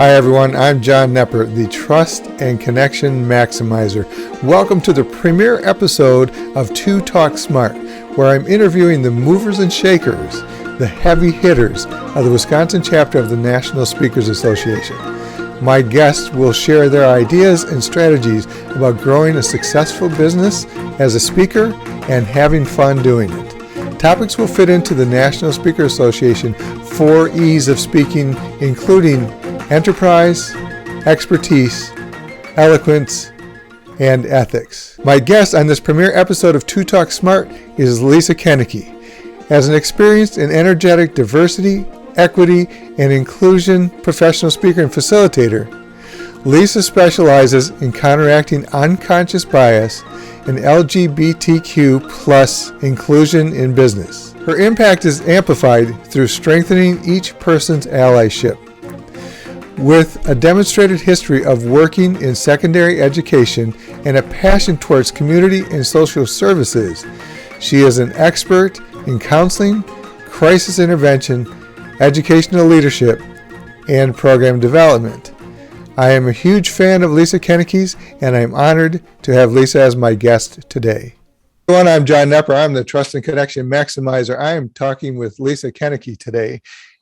Hi everyone, I'm John Nepper, the Trust and Connection Maximizer. Welcome to the premiere episode of Two Talk Smart, where I'm interviewing the movers and shakers, the heavy hitters of the Wisconsin chapter of the National Speakers Association. My guests will share their ideas and strategies about growing a successful business as a speaker and having fun doing it. Topics will fit into the National Speaker Association 4 E's of speaking, including enterprise, expertise, eloquence, and ethics. My guest on this premiere episode of Two Talk Smart is Lisa Koenecke. As an experienced and energetic diversity, equity, and inclusion professional speaker and facilitator, Lisa specializes in counteracting unconscious bias and LGBTQ plus inclusion in business. Her impact is amplified through strengthening each person's allyship. With a demonstrated history of working in secondary education and a passion towards community and social services, she is an expert in counseling, crisis intervention, educational leadership, and program development. I am a huge fan of Lisa Koenecke's, and I'm honored to have Lisa as my guest today. Hello, I'm John Nepper. I'm the Trust and Connection Maximizer. I am talking with Lisa Koenecke today.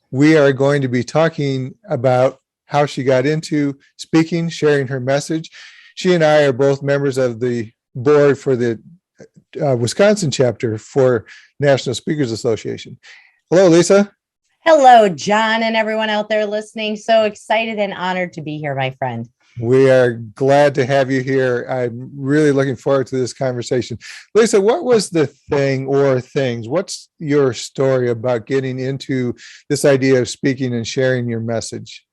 We are going to be talking about how she got into speaking, sharing her message. She and I are both members of the board for the Wisconsin chapter for National Speakers Association. Hello, Lisa. Hello, John, and everyone out there listening. So excited and honored to be here, my friend. We are glad to have you here. I'm really looking forward to this conversation. Lisa, what was the thing or things? What's your story about getting into this idea of speaking and sharing your message?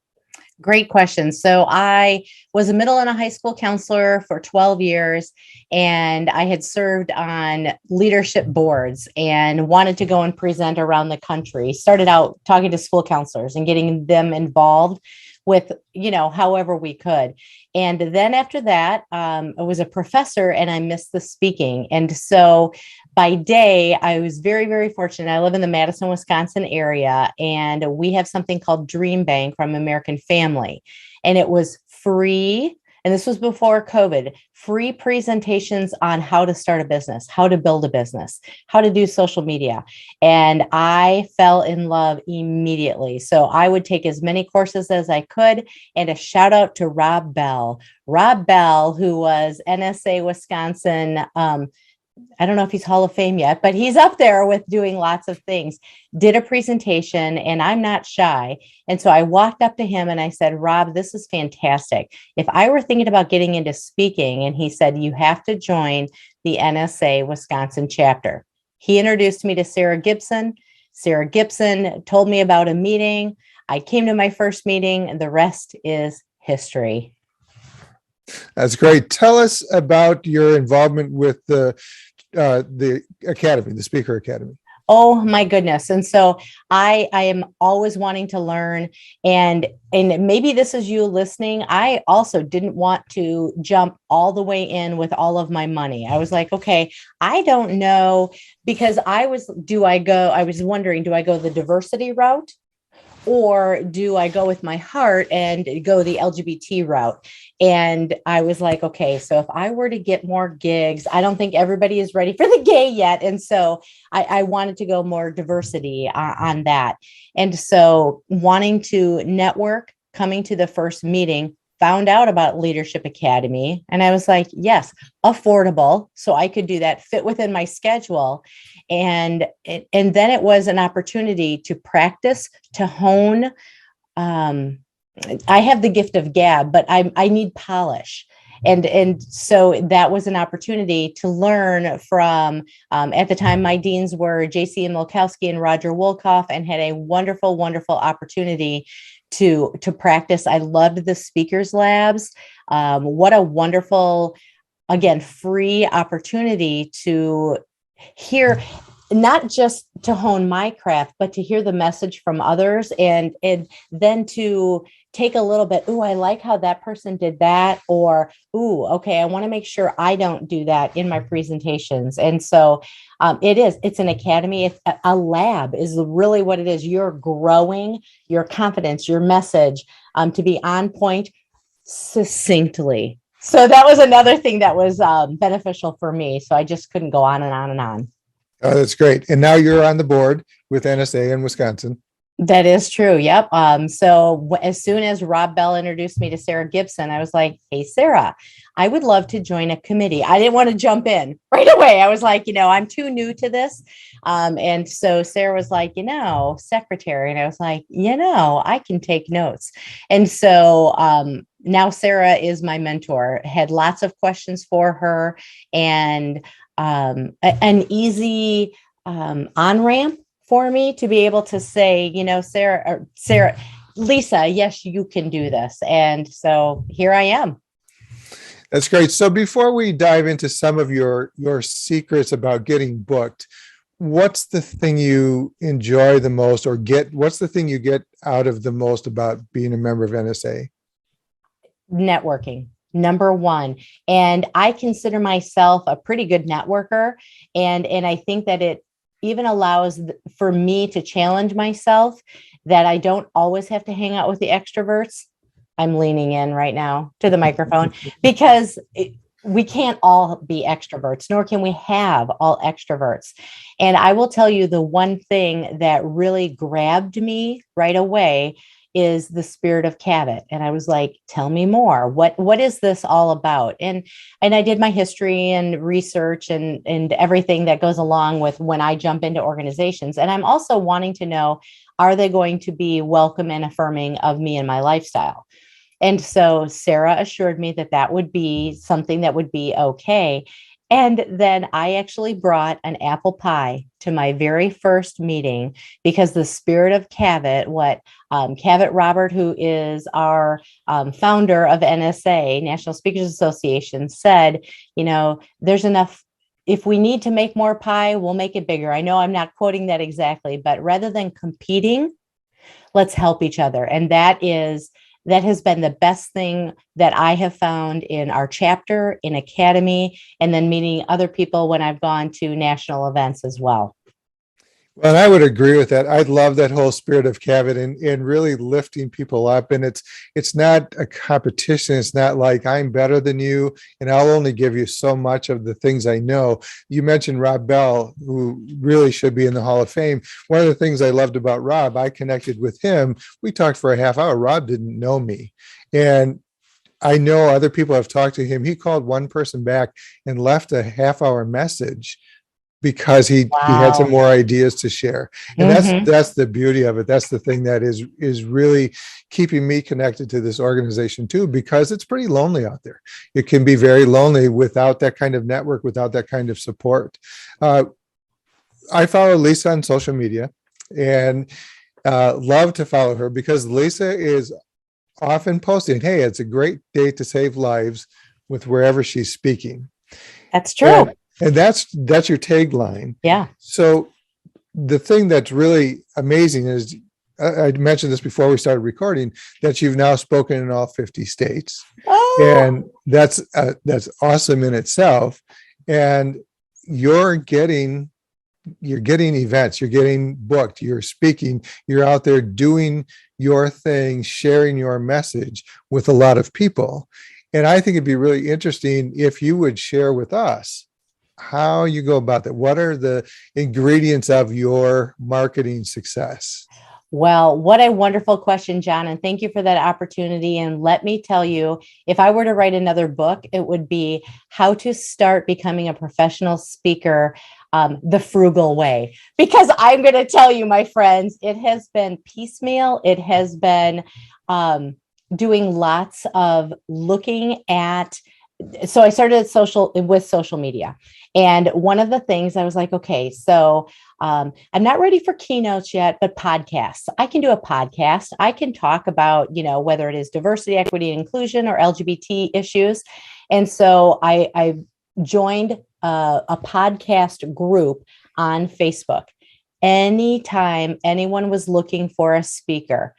Great question. So I was a middle and a high school counselor for 12 years, and I had served on leadership boards and wanted to go and present around the country. Started out talking to school counselors and getting them involved with, however we could. And then after that, I was a professor and I missed the speaking. And so by day, I was very, very fortunate. I live in the Madison, Wisconsin area, and we have something called Dream Bank from American Family. And it was free. And this was before COVID, free presentations on how to start a business, how to build a business, how to do social media. And I fell in love immediately. So I would take as many courses as I could. And a shout out to Rob Bell. Rob Bell, who was NSA Wisconsin, I don't know if he's Hall of Fame yet, but he's up there with doing lots of things, did a presentation, and I'm not shy. And so I walked up to him and I said, Rob, this is fantastic. If I were thinking about getting into speaking, and he said, you have to join the NSA Wisconsin chapter. He introduced me to Sarah Gibson. Sarah Gibson told me about a meeting. I came to my first meeting, and the rest is history. That's great. Tell us about your involvement with the academy, the Speaker Academy. Oh my goodness. And so I am always wanting to learn, and maybe this is you listening. I also didn't want to jump all the way in with all of my money. I was like, okay, I don't know, because I was wondering, do I go the diversity route? Or do I go with my heart and go the LGBT route? And I was like, okay, so if I were to get more gigs, I don't think everybody is ready for the gay yet. And so I wanted to go more diversity on that. And so wanting to network, coming to the first meeting, found out about Leadership Academy. And I was like, yes, affordable. So I could do that, fit within my schedule. And then it was an opportunity to practice, to hone. I have the gift of gab, but I need polish. And so that was an opportunity to learn from, at the time, my deans were J.C. Milkowski and Roger Wolkoff, and had a wonderful, wonderful opportunity to practice. I loved the speakers labs. What a wonderful, again, free opportunity to hear, not just to hone my craft, but to hear the message from others, and then to take a little bit, I like how that person did that, or, okay, I want to make sure I don't do that in my presentations. And so it's an academy. A lab is really what it is. You're growing your confidence, your message, to be on point succinctly. So that was another thing that was beneficial for me. So I just couldn't go on and on and on. Oh, that's great. And now you're on the board with NSA in Wisconsin. That is true. Yep. As soon as Rob Bell introduced me to Sarah Gibson, I was like, hey, Sarah, I would love to join a committee. I didn't want to jump in right away. I was like, I'm too new to this. And so Sarah was like, secretary. And I was like, I can take notes. And so now Sarah is my mentor. Had lots of questions for her and an easy on-ramp for me to be able to say, Sarah, Lisa, yes, you can do this. And so here I am. That's great. So before we dive into some of your secrets about getting booked, what's the thing you enjoy the most or what's the thing you get out of the most about being a member of NSA? Networking. Number one. And I consider myself a pretty good networker. And I think that it even allows for me to challenge myself, that I don't always have to hang out with the extroverts. I'm leaning in right now to the microphone because we can't all be extroverts, nor can we have all extroverts. And I will tell you the one thing that really grabbed me right away is the spirit of Cavett. And I was like, tell me more. What is this all about? And I did my history and research and everything that goes along with when I jump into organizations. And I'm also wanting to know, are they going to be welcome and affirming of me and my lifestyle? And so Sarah assured me that would be something that would be okay. And then I actually brought an apple pie to my very first meeting because the spirit of Cavett, Cavett Robert, who is our founder of NSA, National Speakers Association, said, there's enough. If we need to make more pie, we'll make it bigger. I know I'm not quoting that exactly, but rather than competing, let's help each other. And that has been the best thing that I have found in our chapter, in Academy, and then meeting other people when I've gone to national events as well. Well, I would agree with that. I love that whole spirit of Cavett and really lifting people up. And it's not a competition. It's not like I'm better than you and I'll only give you so much of the things I know. You mentioned Rob Bell, who really should be in the Hall of Fame. One of the things I loved about Rob, I connected with him. We talked for a half hour. Rob didn't know me. And I know other people have talked to him. He called one person back and left a half-hour message because he had some more ideas to share. And that's the beauty of it. That's the thing that is really keeping me connected to this organization too, because it's pretty lonely out there. It can be very lonely without that kind of network, without that kind of support. I follow Lisa on social media and love to follow her because Lisa is often posting, hey, it's a great day to save lives with wherever she's speaking. That's true. And that's your tagline. Yeah. So the thing that's really amazing is, I mentioned this before we started recording, that you've now spoken in all 50 states. Oh. And that's awesome in itself. And you're getting events, you're getting booked, you're speaking, you're out there doing your thing, sharing your message with a lot of people. And I think it'd be really interesting if you would share with us how you go about that. What are the ingredients of your marketing success? Well, what a wonderful question, John. And thank you for that opportunity. And let me tell you, if I were to write another book, it would be How to Start Becoming a Professional Speaker the frugal way. Because I'm going to tell you, my friends, it has been piecemeal. It has been doing lots of looking at. So I started with social media. And one of the things I was like, okay, so I'm not ready for keynotes yet, but podcasts. I can do a podcast. I can talk about, whether it is diversity, equity, and inclusion or LGBT issues. And so I joined a podcast group on Facebook. Anytime anyone was looking for a speaker,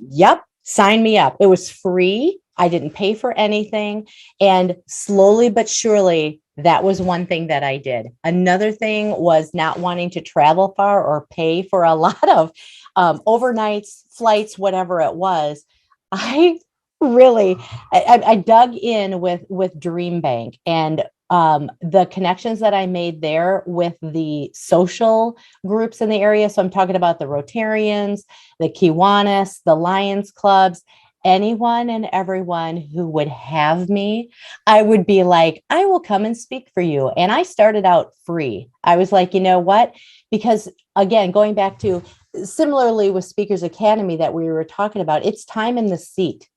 yep, sign me up. It was free. I didn't pay for anything. And slowly but surely, that was one thing that I did. Another thing was not wanting to travel far or pay for a lot of overnights, flights, whatever it was. I really, I dug in with Dream Bank, and the connections that I made there with the social groups in the area. So I'm talking about the Rotarians, the Kiwanis, the Lions clubs, anyone and everyone who would have me. I would be like, I will come and speak for you. And I started out free. I was like, you know what? Because again, going back to similarly with Speakers Academy that we were talking about, it's time in the seat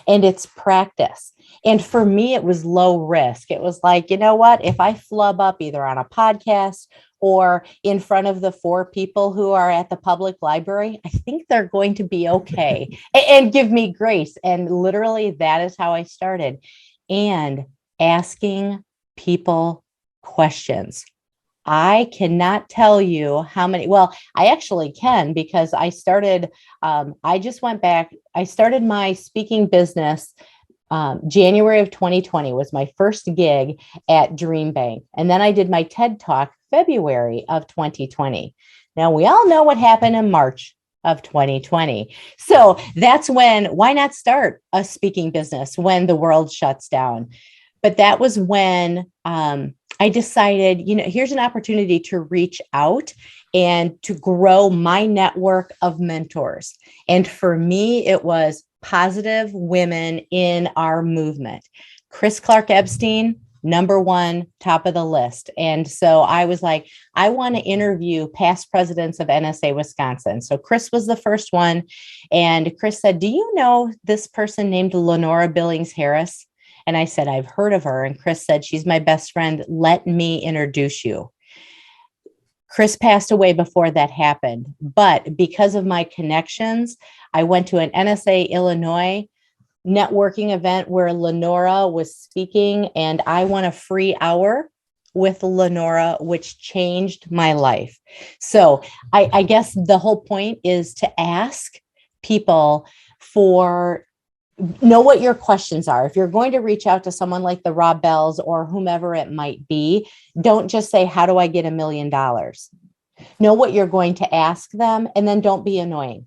and it's practice. And for me, it was low risk. It was like, you know what? If I flub up either on a podcast or in front of the 4 people who are at the public library, I think they're going to be okay and give me grace. And literally, that is how I started. And asking people questions. I cannot tell you how many, well, I actually can because I started, I just went back, I started my speaking business. January of 2020 was my first gig at Dream Bank. And then I did my TED Talk February of 2020. Now we all know what happened in March of 2020. So that's when, why not start a speaking business when the world shuts down? But that was when I decided, you know, here's an opportunity to reach out and to grow my network of mentors. And for me, it was positive women in our movement. Chris Clark Epstein, number 1, top of the list. And so I was like, I want to interview past presidents of NSA Wisconsin. So Chris was the first one. And Chris said, do you know this person named Lenora Billings Harris? And I said, I've heard of her. And Chris said, she's my best friend. Let me introduce you. Chris passed away before that happened. But because of my connections, I went to an NSA Illinois networking event where Lenora was speaking, and I won a free hour with Lenora, which changed my life. So I guess the whole point is to ask people for know what your questions are. If you're going to reach out to someone like the Rob Bells or whomever it might be, don't just say, how do I get $1 million? Know what you're going to ask them, and then don't be annoying.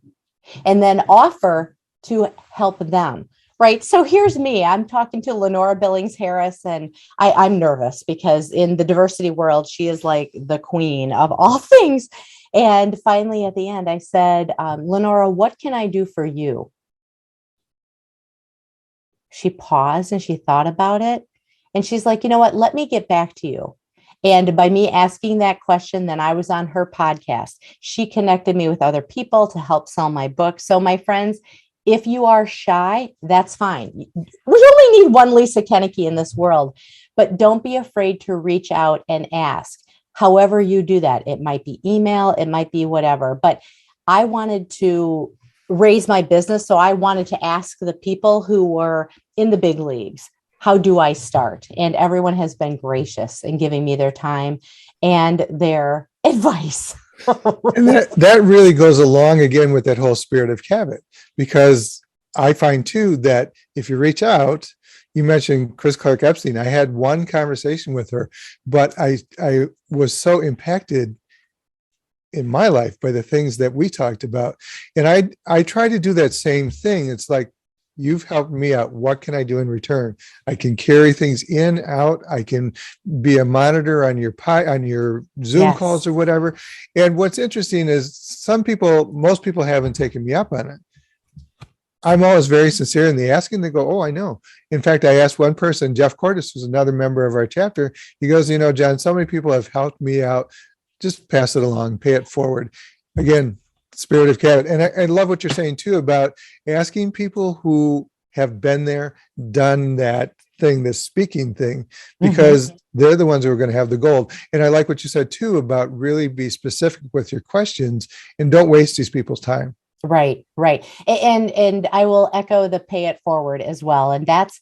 And then offer to help them. Right. So here's me. I'm talking to Lenora Billings Harris, and I'm nervous because in the diversity world, she is like the queen of all things. And finally, at the end, I said, Lenora, what can I do for you? She paused and she thought about it. And she's like, you know what? Let me get back to you. And by me asking that question, then I was on her podcast. She connected me with other people to help sell my book. So my friends, if you are shy, that's fine. We only need one Lisa Koenecke in this world, but don't be afraid to reach out and ask. However you do that, it might be email, it might be whatever, but I wanted to raise my business. So I wanted to ask the people who were in the big leagues, how do I start? And everyone has been gracious in giving me their time and their advice. And that really goes along again with that whole spirit of Cabot, because I find too that if you reach out, you mentioned Chris Clark Epstein. I had one conversation with her, but I was so impacted in my life by the things that we talked about. And I try to do that same thing. It's like, you've helped me out. What can I do in return? I can carry things in, out. I can be a monitor on your Zoom calls or whatever. And what's interesting is most people haven't taken me up on it. I'm always very sincere in the asking. They go, oh, I know. In fact, I asked one person, Jeff Cordes was another member of our chapter. He goes, you know, John, so many people have helped me out. Just pass it along, pay it forward. Again, spirit of Cabot. And I love what you're saying too about asking people who have been there, done that thing, this speaking thing, because they're the ones who are going to have the gold. And I like what you said too about really be specific with your questions and don't waste these people's time. Right. And I will echo the pay it forward as well. And that's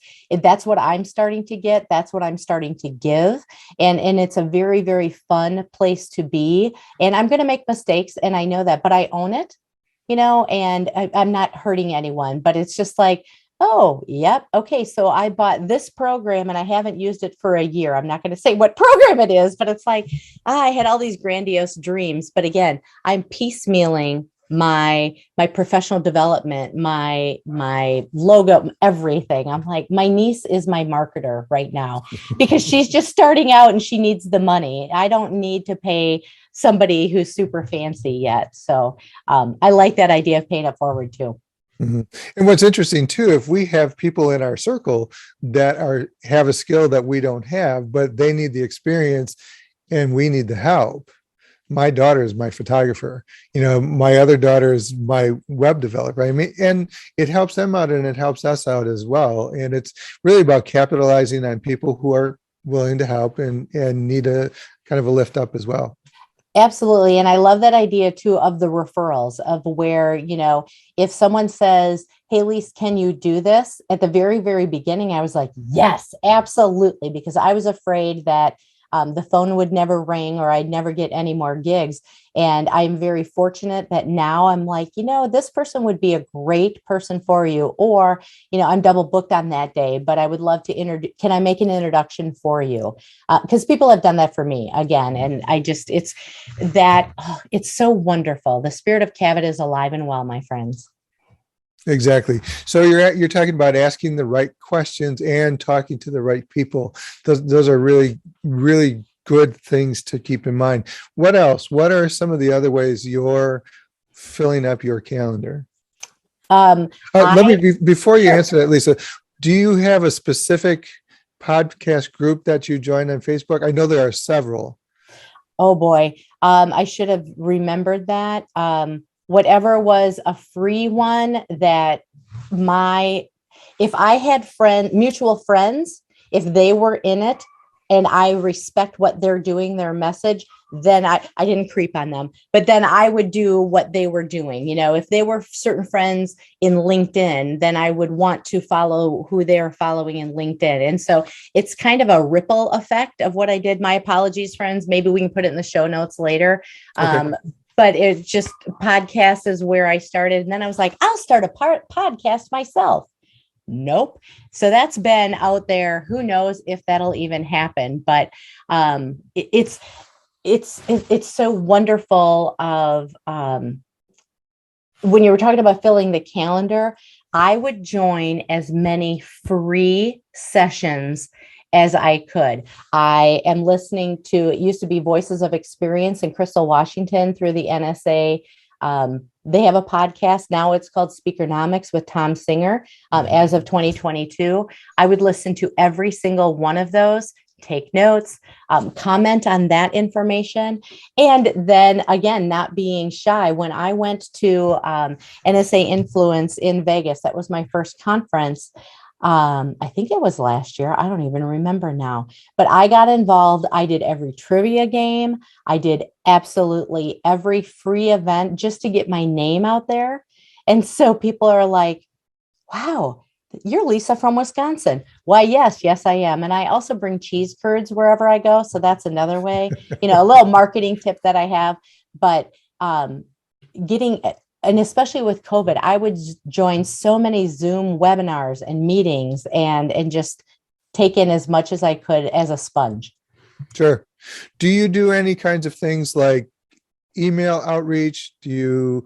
what I'm starting to get. That's what I'm starting to give. And it's a very, very fun place to be. And I'm going to make mistakes. And I know that, but I own it, you know, and I'm not hurting anyone, but it's just like, oh, yep. Okay. So I bought this program and I haven't used it for a year. I'm not going to say what program it is, but it's like, I had all these grandiose dreams. But again, I'm piecemealing my professional development, my logo, everything. I'm like, my niece is my marketer right now because she's just starting out and she needs the money. I don't need to pay somebody who's super fancy yet. So I like that idea of paying it forward too. Mhm. And what's interesting too, if we have people in our circle that have a skill that we don't have, but they need the experience and we need the help. My daughter is my photographer. My other daughter is my web developer. I mean, and it helps them out and it helps us out as well. And it's really about capitalizing on people who are willing to help and need a kind of a lift up as well. Absolutely. And I love that idea too of the referrals of where, if someone says, hey, Lise, can you do this? At the very, very beginning, I was like, yes, absolutely. Because I was afraid that the phone would never ring or I'd never get any more gigs. And I'm very fortunate that now I'm like, this person would be a great person for you. Or, I'm double booked on that day, but I would love to can I make an introduction for you? Because people have done that for me again. And it's so wonderful. The spirit of Cavett is alive and well, my friends. Exactly. So you're talking about asking the right questions and talking to the right people. Those are really, really good things to keep in mind. What else? What are some of the other ways you're filling up your calendar? Before you answer that, Lisa, do you have a specific podcast group that you join on Facebook? I know there are several. Oh boy. I should have remembered that. Whatever was a free one that if I had mutual friends, if they were in it and I respect what they're doing, their message, then I didn't creep on them, but then I would do what they were doing. If they were certain friends in LinkedIn, then I would want to follow who they're following in LinkedIn. And so it's kind of a ripple effect of what I did. My apologies, friends. Maybe we can put it in the show notes later. Okay. But it's just podcast is where I started. And then I was like, I'll start a podcast myself. Nope. So that's been out there. Who knows if that'll even happen, but it's so wonderful of when you were talking about filling the calendar, I would join as many free sessions as I could. I am listening to, it used to be Voices of Experience in Crystal, Washington through the NSA. They have a podcast. Now it's called Speakernomics with Tom Singer. As of 2022, I would listen to every single one of those, take notes, comment on that information. And then again, not being shy. When I went to NSA Influence in Vegas, that was my first conference. I think it was last year. I don't even remember now, but I got involved. I did every trivia game. I did absolutely every free event just to get my name out there. And so people are like, wow, you're Lisa from Wisconsin. Why, yes, I am. And I also bring cheese curds wherever I go. So that's another way, a little marketing tip that I have, but and especially with COVID, I would join so many Zoom webinars and meetings and just take in as much as I could as a sponge. Sure. Do you do any kinds of things like email outreach? None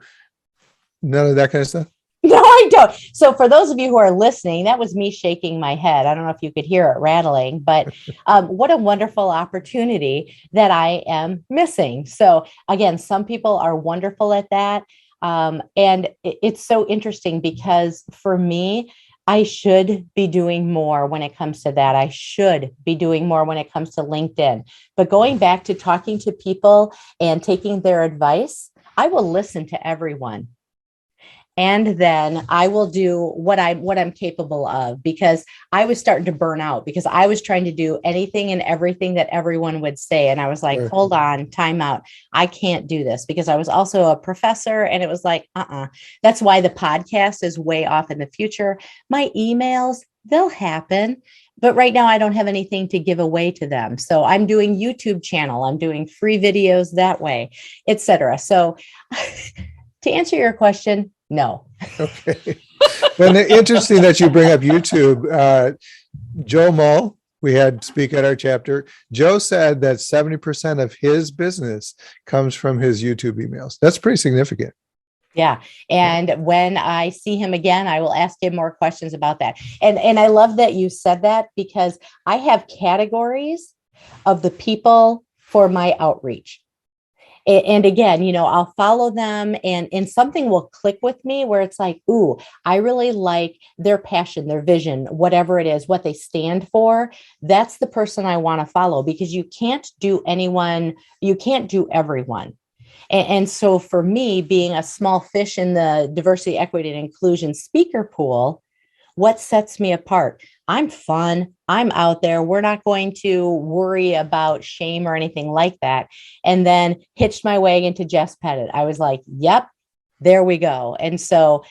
of that kind of stuff? No, I don't. So for those of you who are listening, that was me shaking my head. I don't know if you could hear it rattling, but what a wonderful opportunity that I am missing. So again, some people are wonderful at that. And it's so interesting because for me, I should be doing more when it comes to that. I should be doing more when it comes to LinkedIn. But going back to talking to people and taking their advice, I will listen to everyone. And then I will do what I'm capable of, because I was starting to burn out because I was trying to do anything and everything that everyone would say. And I was like, hold on, time out. I can't do this, because I was also a professor, and it was like, That's why the podcast is way off in the future. My emails, they'll happen. But right now I don't have anything to give away to them. So I'm doing YouTube channel. I'm doing free videos that way, etc. So to answer your question, no. Okay. Well, interesting that you bring up YouTube. Joe Mull, we had speak at our chapter. Joe said that 70% of his business comes from his YouTube emails. That's pretty significant. Yeah. And when I see him again, I will ask him more questions about that. And I love that you said that, because I have categories of the people for my outreach. And again, I'll follow them, and something will click with me where it's like, ooh, I really like their passion, their vision, whatever it is, what they stand for. That's the person I want to follow, because you can't do everyone. And so for me, being a small fish in the diversity, equity, and inclusion speaker pool, what sets me apart? I'm fun. I'm out there. We're not going to worry about shame or anything like that. And then hitched my wagon to Jess Pettit. I was like, yep, there we go. And so,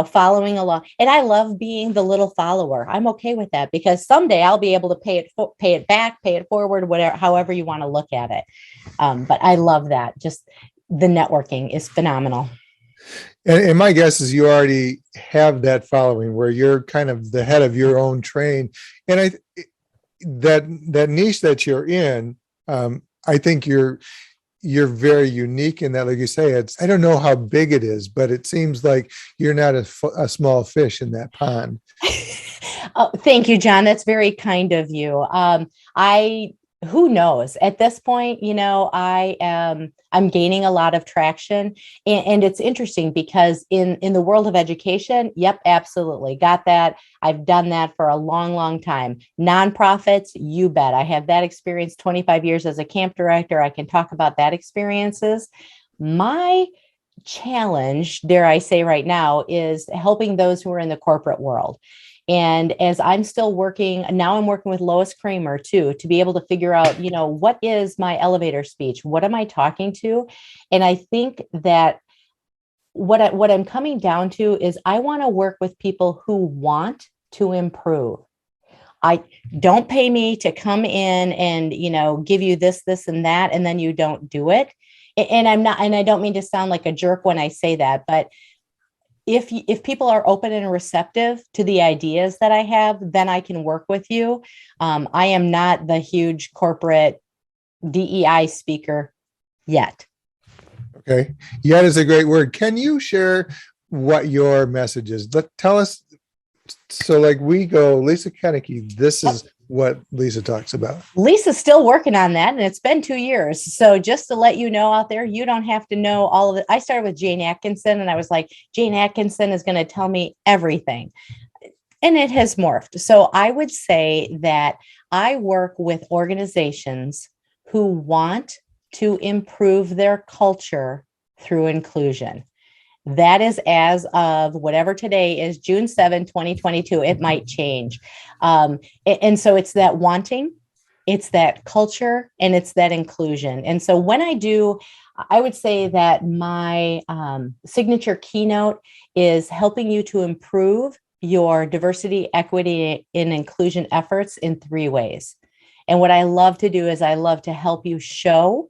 following along. And I love being the little follower. I'm okay with that, because someday I'll be able to pay it back, pay it forward, whatever, however you want to look at it. But I love that. Just the networking is phenomenal. And my guess is you already have that following where you're kind of the head of your own train. And that niche that you're in, I think you're very unique in that. Like you say, I don't know how big it is, but it seems like you're not a small fish in that pond. Oh, thank you, John. That's very kind of you. Who knows at this point, I'm gaining a lot of traction, and it's interesting because in the world of education, yep, absolutely got that. I've done that for a long, long time. Nonprofits, you bet. I have that experience, 25 years as a camp director. I can talk about that experiences. My challenge, dare I say right now, is helping those who are in the corporate world. And as I'm still working, now I'm working with Lois Kramer too, to be able to figure out, what is my elevator speech? What am I talking to? And I think that what I'm coming down to is I want to work with people who want to improve. I don't pay me to come in and, give you this, and that, and then you don't do it. And I don't mean to sound like a jerk when I say that, but if people are open and receptive to the ideas that I have, then I can work with you. I am not the huge corporate DEI speaker yet. Okay. Yet is a great word. Can you share what your message is? Tell us. So like we go, Lisa Koenecke, this is what Lisa talks about. Lisa's still working on that, and it's been 2 years. So just to let you know out there, you don't have to know all of it. I started with Jane Atkinson, and I was like, Jane Atkinson is going to tell me everything. And it has morphed. So I would say that I work with organizations who want to improve their culture through inclusion. That is as of whatever today is, June 7, 2022. It might change. And so it's that wanting, it's that culture, and it's that inclusion. And so when I would say that my signature keynote is helping you to improve your diversity, equity, and inclusion efforts in 3 ways. And what I love to do is I love to help you show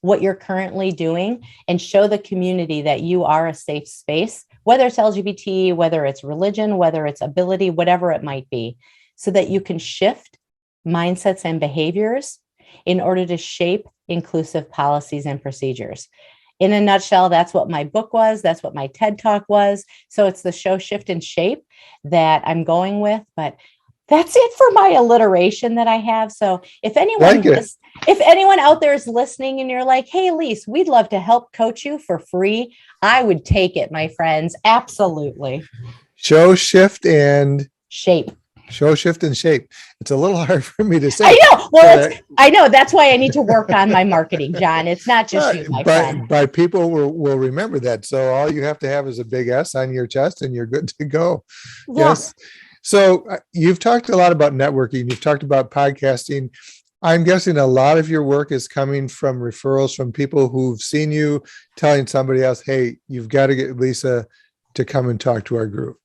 what you're currently doing and show the community that you are a safe space, whether it's LGBT, whether it's religion, whether it's ability, whatever it might be, so that you can shift mindsets and behaviors in order to shape inclusive policies and procedures. In a nutshell, that's what my book was. That's what my TED Talk was. So it's the show, shift, and shape that I'm going with. But that's it for my alliteration that I have. So if anyone out there is listening and you're like, hey, Lise, we'd love to help coach you for free, I would take it, my friends. Absolutely. Show, shift, and shape. Show, shift, and shape. It's a little hard for me to say. I know. Well, I know. That's why I need to work on my marketing, John. It's not just you, my friend. But people will remember that. So all you have to have is a big S on your chest and you're good to go. Yeah. Yes. So you've talked a lot about networking. You've talked about podcasting. I'm guessing a lot of your work is coming from referrals from people who've seen you telling somebody else, hey, you've got to get Lisa to come and talk to our group.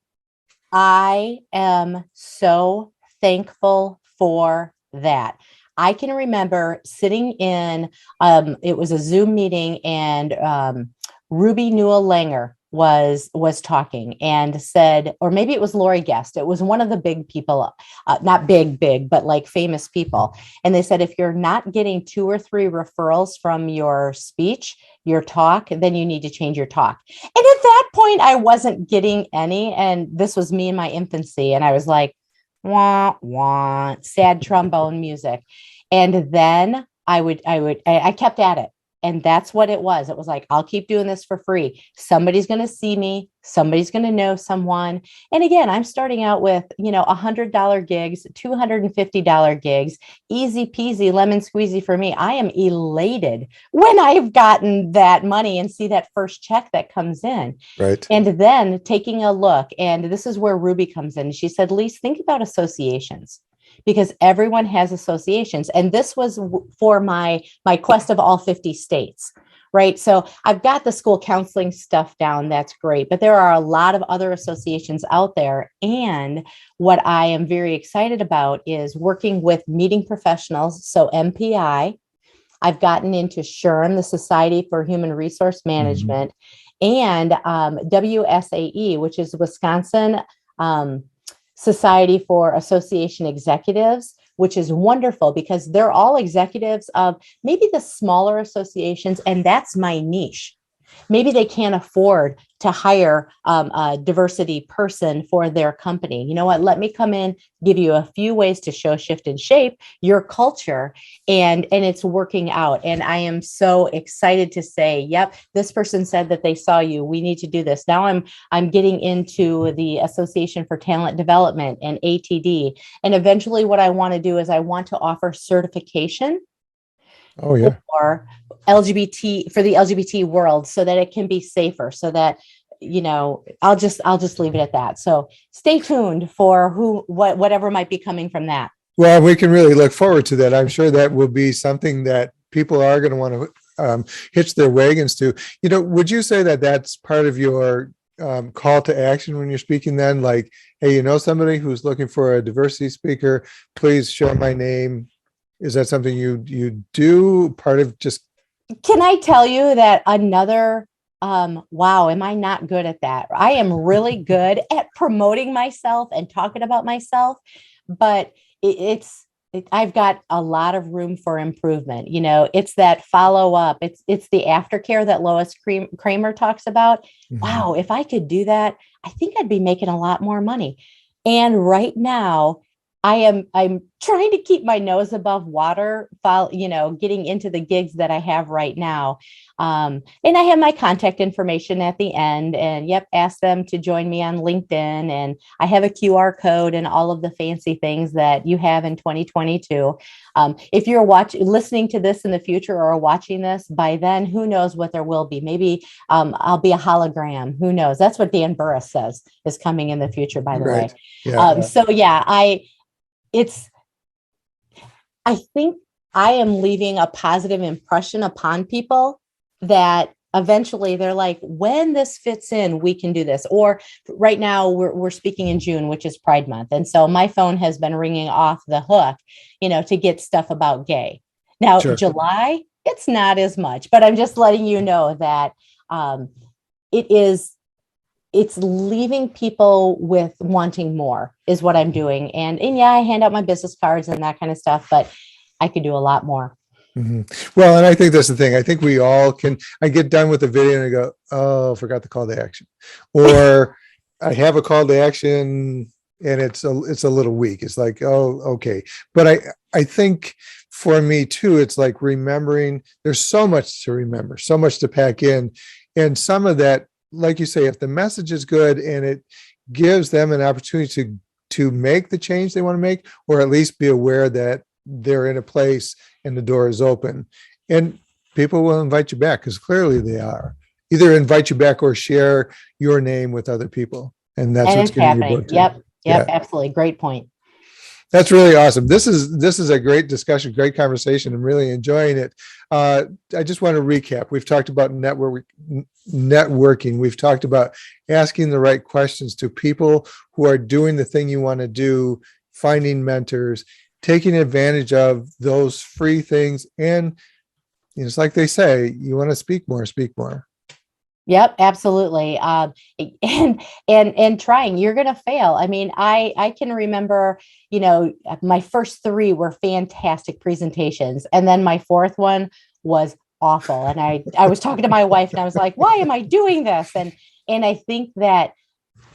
I am so thankful for that. I can remember sitting in, it was a Zoom meeting, and Ruby Newell Langer was talking and said, or maybe it was Lori Guest. It was one of the big people, not big, but like famous people. And they said, if you're not getting 2 or 3 referrals from your speech, your talk, then you need to change your talk. And at that point, I wasn't getting any. And this was me in my infancy. And I was like, wah, wah, sad trombone music. And then I kept at it. And that's what it was. It was like, I'll keep doing this for free. Somebody's going to see me. Somebody's going to know someone. And again, I'm starting out with, $100 gigs, $250 gigs, easy peasy, lemon squeezy for me. I am elated when I've gotten that money and see that first check that comes in. Right. And then taking a look, and this is where Ruby comes in. She said, Lise, think about associations, because everyone has associations. And this was for my quest of all 50 states, right? So I've got the school counseling stuff down. That's great. But there are a lot of other associations out there. And what I am very excited about is working with meeting professionals. So MPI, I've gotten into SHRM, the Society for Human Resource Management, and WSAE, which is Wisconsin Society for Association Executives, which is wonderful because they're all executives of maybe the smaller associations, and that's my niche. Maybe they can't afford to hire a diversity person for their company. You know what? Let me come in, give you a few ways to show, shift, and shape your culture, and it's working out. And I am so excited to say, yep, this person said that they saw you. We need to do this. Now I'm getting into the Association for Talent Development and ATD. And eventually what I want to do is I want to offer certification for LGBT, for the LGBT world, so that it can be safer, so that, I'll just leave it at that. So stay tuned for whatever might be coming from that. Well, we can really look forward to that. I'm sure that will be something that people are going to want to hitch their wagons to. Would you say that that's part of your call to action when you're speaking then? Like, hey, somebody who's looking for a diversity speaker, please share my name. Is that something you do, part of just? Can I tell you that another, wow, am I not good at that? I am really good at promoting myself and talking about myself, but I've got a lot of room for improvement. It's that follow up. It's the aftercare that Lois Kramer talks about. Mm-hmm. Wow, if I could do that, I think I'd be making a lot more money. And right now, I'm trying to keep my nose above water, getting into the gigs that I have right now. And I have my contact information at the end, and ask them to join me on LinkedIn. And I have a QR code and all of the fancy things that you have in 2022. If you're listening to this in the future or watching this by then, who knows what there will be? Maybe I'll be a hologram. Who knows? That's what Dan Burris says is coming in the future, by the way. Yeah. I think I am leaving a positive impression upon people that eventually they're like, when this fits in, we can do this. Or right now we're speaking in June, which is Pride Month. And so my phone has been ringing off the hook, to get stuff about gay. Now, sure. July, it's not as much, but I'm just letting you know that it's leaving people with wanting more is what I'm doing. And I hand out my business cards and that kind of stuff, but I could do a lot more. Mm-hmm. Well, and I think that's the thing. I think we all I get done with the video and I go, oh, forgot the call to action. Or I have a call to action and it's a little weak. It's like, oh, okay. But I think for me too, it's like remembering there's so much to remember, so much to pack in. And some of that, like you say, if the message is good and it gives them an opportunity to make the change they want to make, or at least be aware that they're in a place and the door is open, and people will invite you back because clearly they are. Either invite you back or share your name with other people. And that's what's getting your book. Yep, absolutely. Great point. That's really awesome. This is a great discussion, great conversation. I'm really enjoying it. I just want to recap. We've talked about networking. We've talked about asking the right questions to people who are doing the thing you want to do, finding mentors, taking advantage of those free things. And it's like they say, you want to speak more, speak more. Yep, absolutely. And trying, you're going to fail. I mean, I can remember, my first three were fantastic presentations, and then my fourth one was awful. And I was talking to my wife, and I was like, "Why am I doing this?" And I think that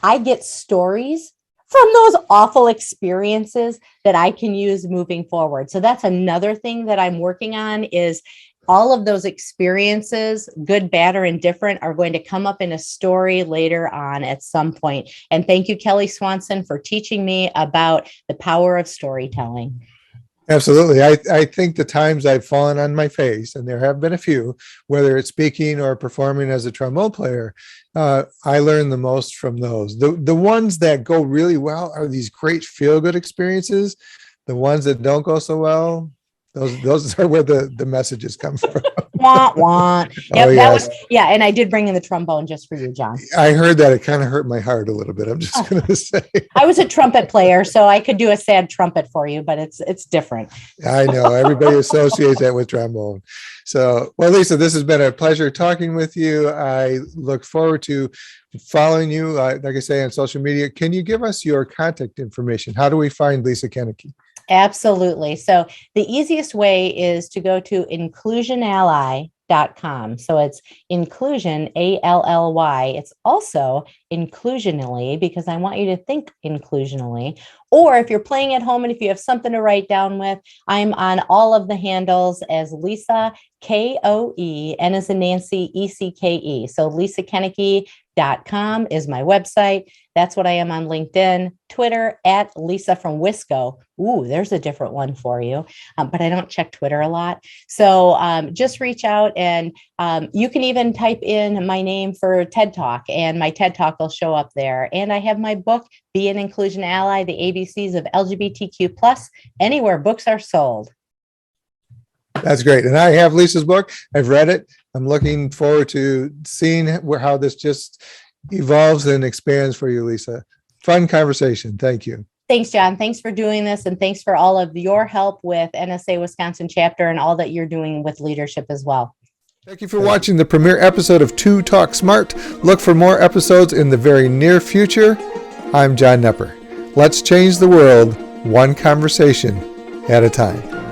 I get stories from those awful experiences that I can use moving forward. So that's another thing that I'm working on is all of those experiences, good, bad, or indifferent, are going to come up in a story later on at some point. And thank you, Kelly Swanson, for teaching me about the power of storytelling. Absolutely. I think the times I've fallen on my face, and there have been a few, whether it's speaking or performing as a trombone player, I learn the most from those. The ones that go really well are these great feel-good experiences. The ones that don't go so well, those are where the messages come from. Wah, wah. Yep, Oh, that yes. was, yeah. And I did bring in the trombone just for you, John. I heard that. It kind of hurt my heart a little bit. I'm just going to say. I was a trumpet player, so I could do a sad trumpet for you, but it's different. I know everybody associates that with trombone. So, well, Lisa, this has been a pleasure talking with you. I look forward to following you, like I say, on social media. Can you give us your contact information? How do we find Lisa Koenecke? Absolutely. So the easiest way is to go to inclusionally.com. So it's inclusion, ALLY. It's also inclusionally, because I want you to think inclusionally. Or if you're playing at home and if you have something to write down with, I'm on all of the handles as Lisa Koe, N as in Nancy, ECKE. So LisaKoenecke.com is my website. That's what I am on LinkedIn, Twitter at Lisa from Wisco. Ooh, there's a different one for you, but I don't check Twitter a lot. So just reach out, and you can even type in my name for TED Talk, and my TED Talk will show up there. And I have my book, Be an Inclusion Ally, the ABCs of LGBTQ+, anywhere books are sold. That's great. And I have Lisa's book. I've read it. I'm looking forward to seeing how this just evolves and expands for you, Lisa. Fun conversation. Thank you. Thanks, John. Thanks for doing this. And thanks for all of your help with NSA Wisconsin chapter and all that you're doing with leadership as well. Thank you for watching the premiere episode of 2 Talk Smart. Look for more episodes in the very near future. I'm John Nepper. Let's change the world one conversation at a time.